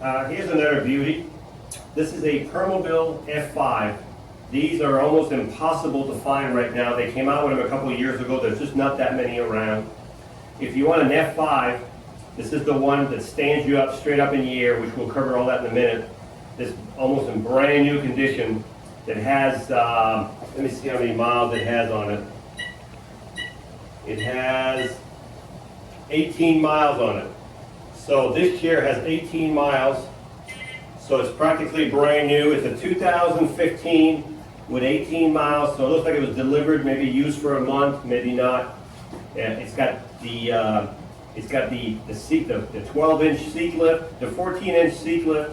Here's another beauty. This is a Permobil F5. These are almost impossible to find right now. They came out with them a couple of years ago. There's just not that many around. If you want an F5, this is the one that stands you up straight up in the air, which we'll cover all that in a minute. This almost in brand new condition that has, let me see how many miles it has on it. It has 18 miles on it. So this chair has 18 miles. So it's practically brand new. It's a 2015 with 18 miles. So it looks like it was delivered, maybe used for a month, maybe not. Yeah, it's got the seat, the 12-inch seat lift, the 14-inch seat lift.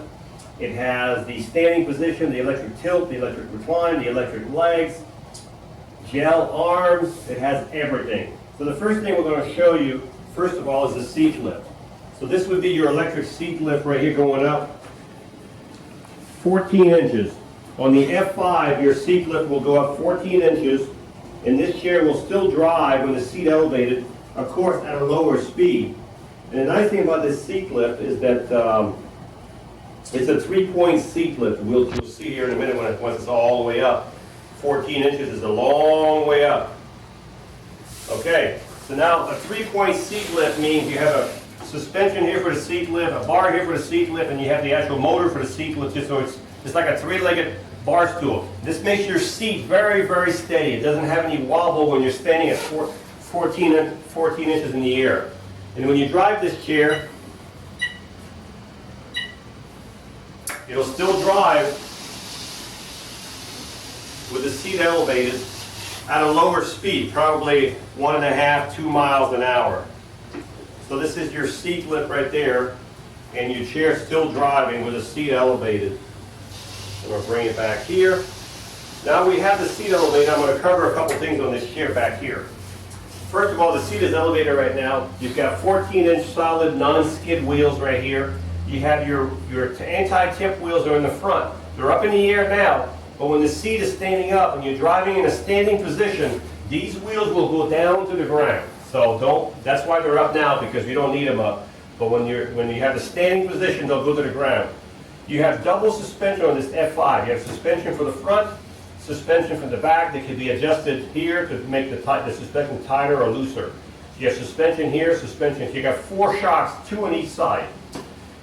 It has the standing position, the electric tilt, the electric recline, the electric legs, gel arms. It has everything. So the first thing we're going to show you, first of all, is the seat lift. So this would be your electric seat lift right here going up 14 inches. On the F5, your seat lift will go up 14 inches, and this chair will still drive with the seat elevated, of course, at a lower speed. And the nice thing about this seat lift is that it's a 3-point seat lift. You'll see here in a minute once it's all the way up. 14 inches is a long way up. Okay, so now a 3-point seat lift means you have a suspension here for the seat lift, a bar here for the seat lift, and you have the actual motor for the seat lift, just so it's like a 3-legged bar stool. This makes your seat very, very steady. It doesn't have any wobble when you're standing at 14 inches in the air. And when you drive this chair, it'll still drive with the seat elevated at a lower speed, probably 1.5, 2 miles an hour. So this is your seat lift right there, and your chair still driving with the seat elevated. I'm going to bring it back here. Now we have the seat elevated. I'm going to cover a couple things on this chair back here. First of all, the seat is elevated right now. You've got 14-inch solid non-skid wheels right here. You have your anti-tip wheels are in the front. They're up in the air now, but when the seat is standing up and you're driving in a standing position, these wheels will go down to the ground. So that's why they're up now, because you don't need them up. But when you have the standing position, they'll go to the ground. You have double suspension on this F5. You have suspension for the front, suspension from the back that can be adjusted here to make the suspension tighter or looser. You have suspension here, suspension here. You got 4 shocks, 2 on each side.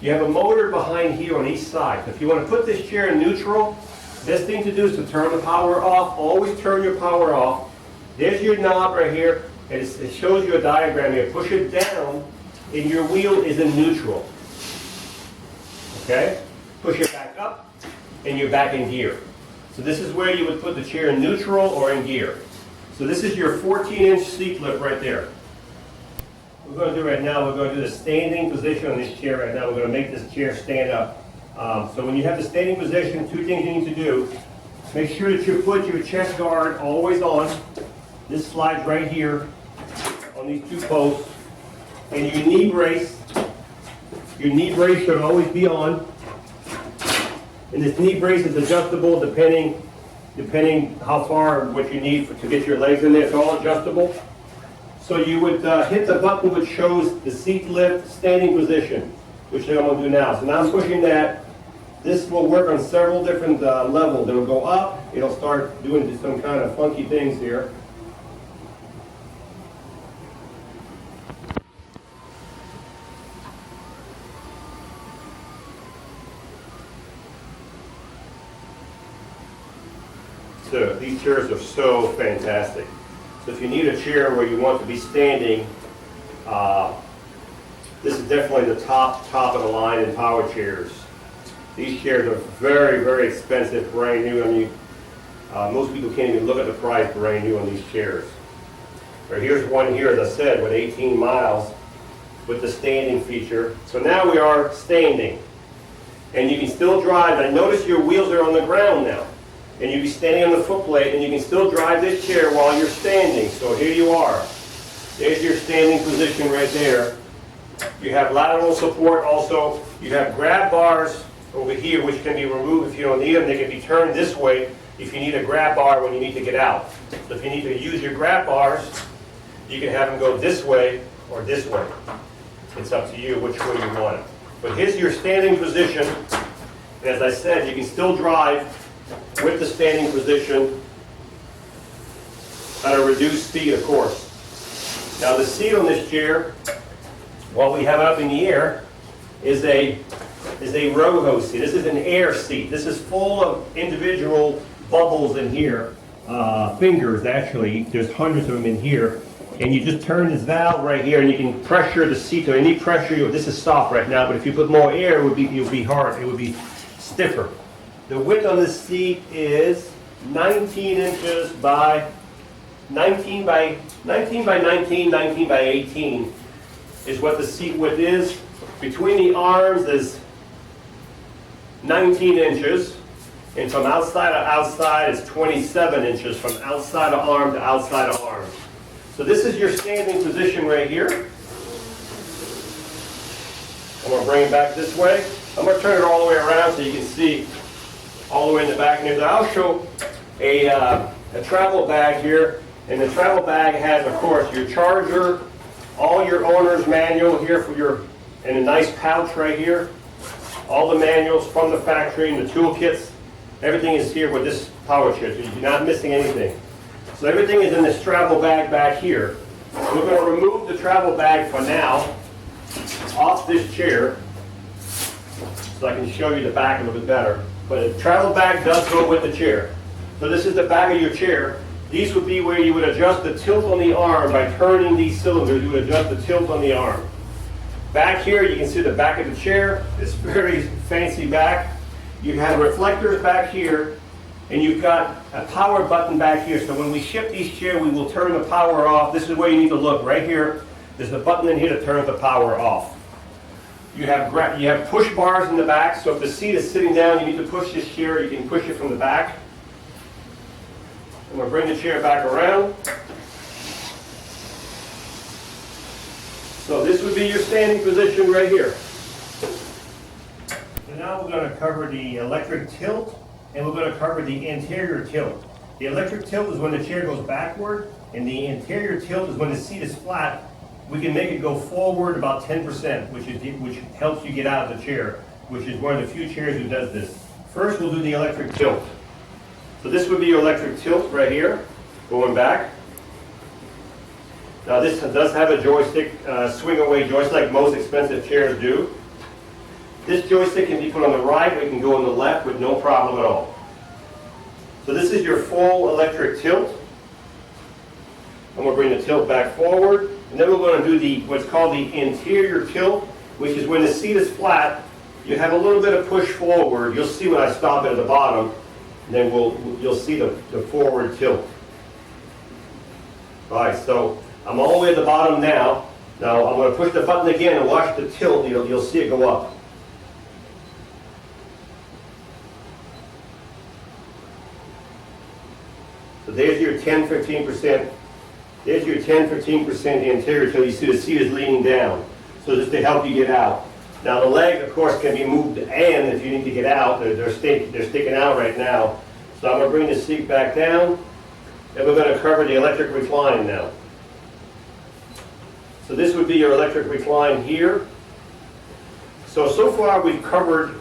You have a motor behind here on each side. So if you want to put this chair in neutral, best thing to do is to turn the power off. Always turn your power off. There's your knob right here. It shows you a diagram here. Push it down, and your wheel is in neutral. Okay? Push it back up, and you're back in gear. So this is where you would put the chair in neutral or in gear. So this is your 14-inch seat lift right there. What we're going to do right now, we're going to do the standing position on this chair right now. We're going to make this chair stand up. So when you have the standing position, 2 things you need to do. Make sure that you put your chest guard always on. This slides right here on these 2 posts. And your knee brace should always be on. And this knee brace is adjustable depending how far, what you need to get your legs in there. It's all adjustable. So you would hit the button which shows the seat lift standing position, which I'm going to do now. So now I'm pushing that. This will work on several different levels. It'll go up. It'll start doing some kind of funky things here. So these chairs are so fantastic. So if you need a chair where you want to be standing, this is definitely the top of the line in power chairs. These chairs are very, very expensive, brand new. I mean, most people can't even look at the price brand new on these chairs. But here's one here, as I said, with 18 miles with the standing feature. So now we are standing. And you can still drive. And notice your wheels are on the ground now. And you'll be standing on the footplate, and you can still drive this chair while you're standing. So here you are. There's your standing position right there. You have lateral support also. You have grab bars over here, which can be removed if you don't need them. They can be turned this way if you need a grab bar when you need to get out. So if you need to use your grab bars, you can have them go this way or this way. It's up to you which way you want it. But here's your standing position. As I said, you can still drive with the standing position at a reduced speed, of course. Now the seat on this chair, while we have it up in the air, is a roho seat. This is an air seat. This is full of individual bubbles in here, fingers actually. There's hundreds of them in here. And you just turn this valve right here, and you can pressure the seat to any pressure. This is soft right now, but if you put more air, it would be hard. It would be stiffer. The width on this seat is 19 inches by 19 by 19 by 19, 19 by 18 is what the seat width is. Between the arms is 19 inches, and from outside to outside is 27 inches, from outside of arm to outside of arm. So this is your standing position right here. I'm going to bring it back this way. I'm going to turn it all the way around so you can see all the way in the back. And I'll show a travel bag here. And the travel bag has, of course, your charger, all your owner's manual here for your, and a nice pouch right here. All the manuals from the factory and the toolkits. Everything is here with this power chip. So you're not missing anything. So everything is in this travel bag back here. We're going to remove the travel bag for now off this chair so I can show you the back a little bit better. But the travel bag does go with the chair. So this is the back of your chair. These would be where you would adjust the tilt on the arm by turning these cylinders. You would adjust the tilt on the arm. Back here you can see the back of the chair. It's very fancy back. You have reflectors back here, and you've got a power button back here. So when we ship these chairs, we will turn the power off. This is where you need to look. Right here, there's a button in here to turn the power off. You have push bars in the back, so if the seat is sitting down, you need to push this chair, you can push it from the back. I'm going to bring the chair back around. So this would be your standing position right here. So now we're going to cover the electric tilt, and we're going to cover the interior tilt. The electric tilt is when the chair goes backward, and the interior tilt is when the seat is flat. We can make it go forward about 10%, which helps you get out of the chair, which is one of the few chairs who does this. First, we'll do the electric tilt. So this would be your electric tilt right here, going back. Now this does have a joystick, swing away joystick like most expensive chairs do. This joystick can be put on the right, or it can go on the left with no problem at all. So this is your full electric tilt. I'm going to bring the tilt back forward, and then we're going to do what's called the interior tilt, which is when the seat is flat, you have a little bit of push forward. You'll see when I stop it at the bottom, and then you'll see the forward tilt. All right, so I'm all the way at the bottom now. Now I'm going to push the button again and watch the tilt. You'll see it go up. So there's your 10-15%. There's your 10-15% interior tilt. You see the seat is leaning down. So just to help you get out. Now the legs, of course, can be moved and if you need to get out. They're sticking out right now. So I'm going to bring the seat back down. And we're going to cover the electric recline now. So this would be your electric recline here. So far we've covered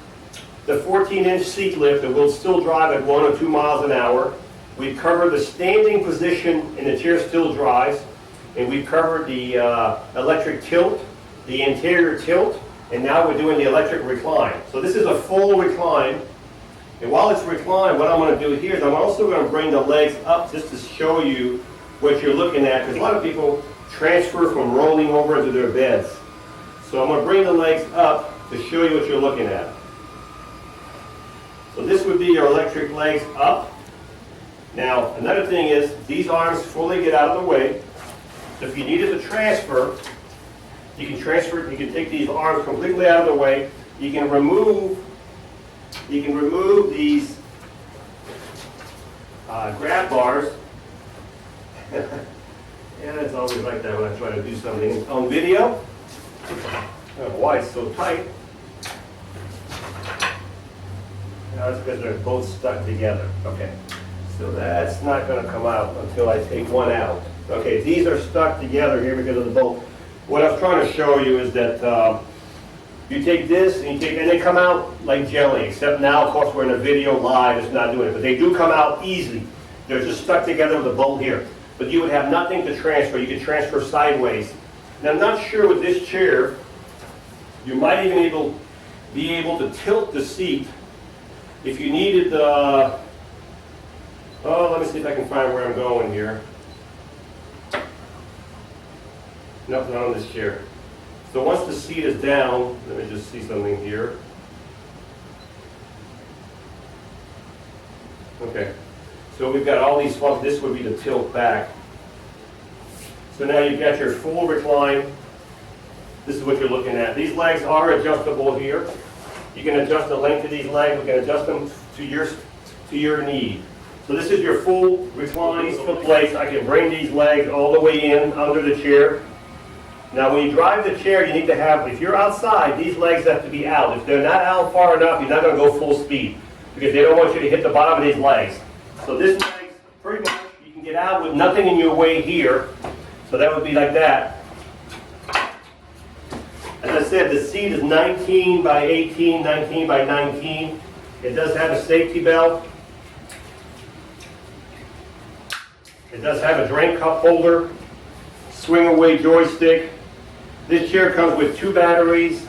the 14-inch seat lift that will still drive at 1 or 2 miles an hour. We've covered the standing position and the chair still drives. And we've covered the electric tilt, the interior tilt, and now we're doing the electric recline. So this is a full recline. And while it's reclined, what I'm going to do here is I'm also going to bring the legs up just to show you what you're looking at. Because a lot of people transfer from rolling over into their beds. So I'm going to bring the legs up to show you what you're looking at. So this would be your electric legs up. Now, another thing is, these arms fully get out of the way. So if you needed to transfer, you can take these arms completely out of the way. You can remove these grab bars. Yeah, it's always like that when I try to do something on video. I don't know why it's so tight. Now it's because they're both stuck together. Okay. So that's not going to come out until I take one out. Okay, these are stuck together here because of the bolt. What I was trying to show you is that You take this and they come out like jelly, except now, of course, we're in a video live, it's not doing it, but they do come out easy. They're just stuck together with a bolt here. But you would have nothing to transfer. You could transfer sideways. And I'm not sure with this chair, you might even be able to tilt the seat if you needed the, oh, let me see if I can find where I'm going here. Nope, not on this chair. So once the seat is down, let me just see something here. Okay, so we've got all these functions. This would be the tilt back. So now you've got your full recline. This is what you're looking at. These legs are adjustable here. You can adjust the length of these legs. We can adjust them to your need. So this is your full recline foot place. I can bring these legs all the way in under the chair. Now when you drive the chair, you need to have, if you're outside, these legs have to be out. If they're not out far enough, you're not going to go full speed because they don't want you to hit the bottom of these legs. So this leg, pretty much, you can get out with nothing in your way here. So that would be like that. As I said, the seat is 19 by 18, 19 by 19. It does have a safety belt. It does have a drink cup holder, swing away joystick. This chair comes with 2 batteries.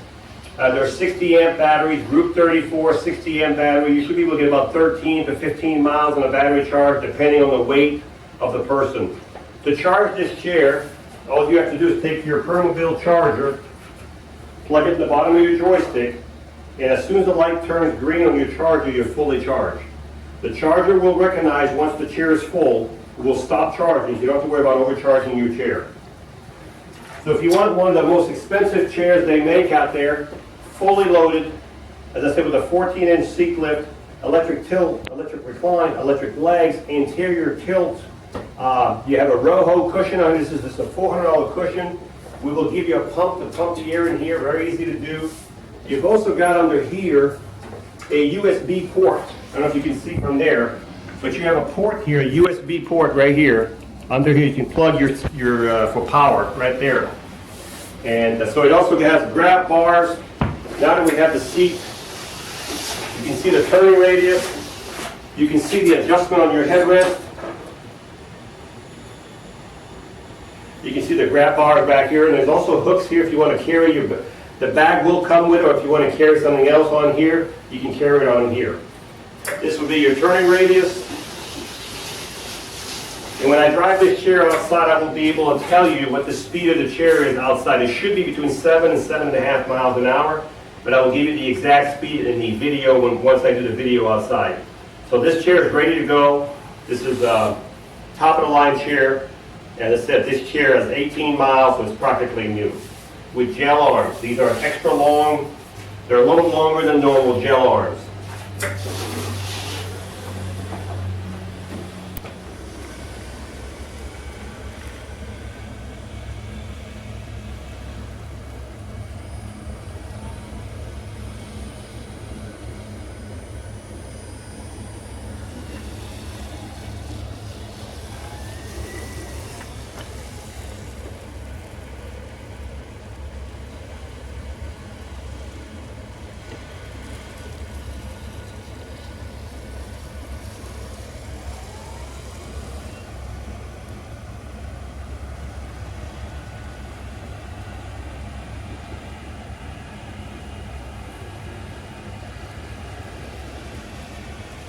They're 60 amp batteries, group 34, 60 amp battery. You should be able to get about 13 to 15 miles on a battery charge depending on the weight of the person. To charge this chair, all you have to do is take your Permobil charger, plug it in the bottom of your joystick, and as soon as the light turns green on your charger, you're fully charged. The charger will recognize once the chair is full, it will stop charging, so you don't have to worry about overcharging your chair. So if you want one of the most expensive chairs they make out there, fully loaded, as I said, with a 14-inch seat lift, electric tilt, electric recline, electric legs, interior tilt. You have a Roho cushion on this. This is a $400 cushion. We will give you a pump to pump the air in here, very easy to do. You've also got under here a USB port. I don't know if you can see from there, but you have a port here, a USB port right here. Under here you can plug your for power right there. And so it also has grab bars. Now that we have the seat, you can see the turning radius. You can see the adjustment on your headrest. You can see the grab bars back here, and there's also hooks here if you want to carry the bag will come with it, or if you want to carry something else on here, you can carry it on here. This would be your turning radius. And when I drive this chair outside, I will be able to tell you what the speed of the chair is outside. It should be between 7 and 7.5 miles an hour, but I will give you the exact speed in the video once I do the video outside. So this chair is ready to go. This is a top of the line chair. And as I said, this chair has 18 miles, so it's practically new. With gel arms. These are extra long. They're a little longer than normal gel arms.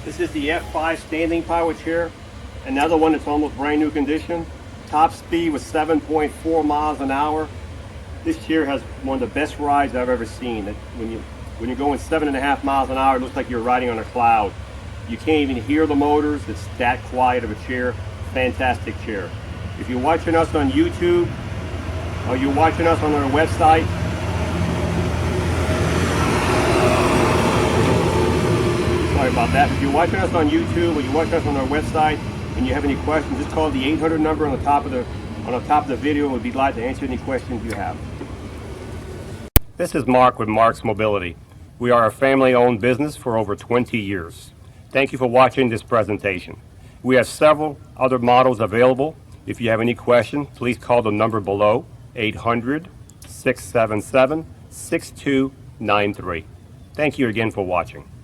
This is the F5 standing power chair. Another one that's almost brand new condition. Top speed was 7.4 miles an hour. This chair has one of the best rides I've ever seen. When you're going 7.5 miles an hour, it looks like you're riding on a cloud. You can't even hear the motors. It's that quiet of a chair. Fantastic chair. If you're watching us on YouTube or you're watching us on our website, sorry about that. If you're watching us on YouTube or you're watching us on our website and you have any questions, just call the 800 number on the top of the video, and we'd be glad to answer any questions you have. This is Marc with Marc's Mobility. We are a family-owned business for over 20 years. Thank you for watching this presentation. We have several other models available. If you have any questions, please call the number below, 800-677-62 93. Thank you again for watching.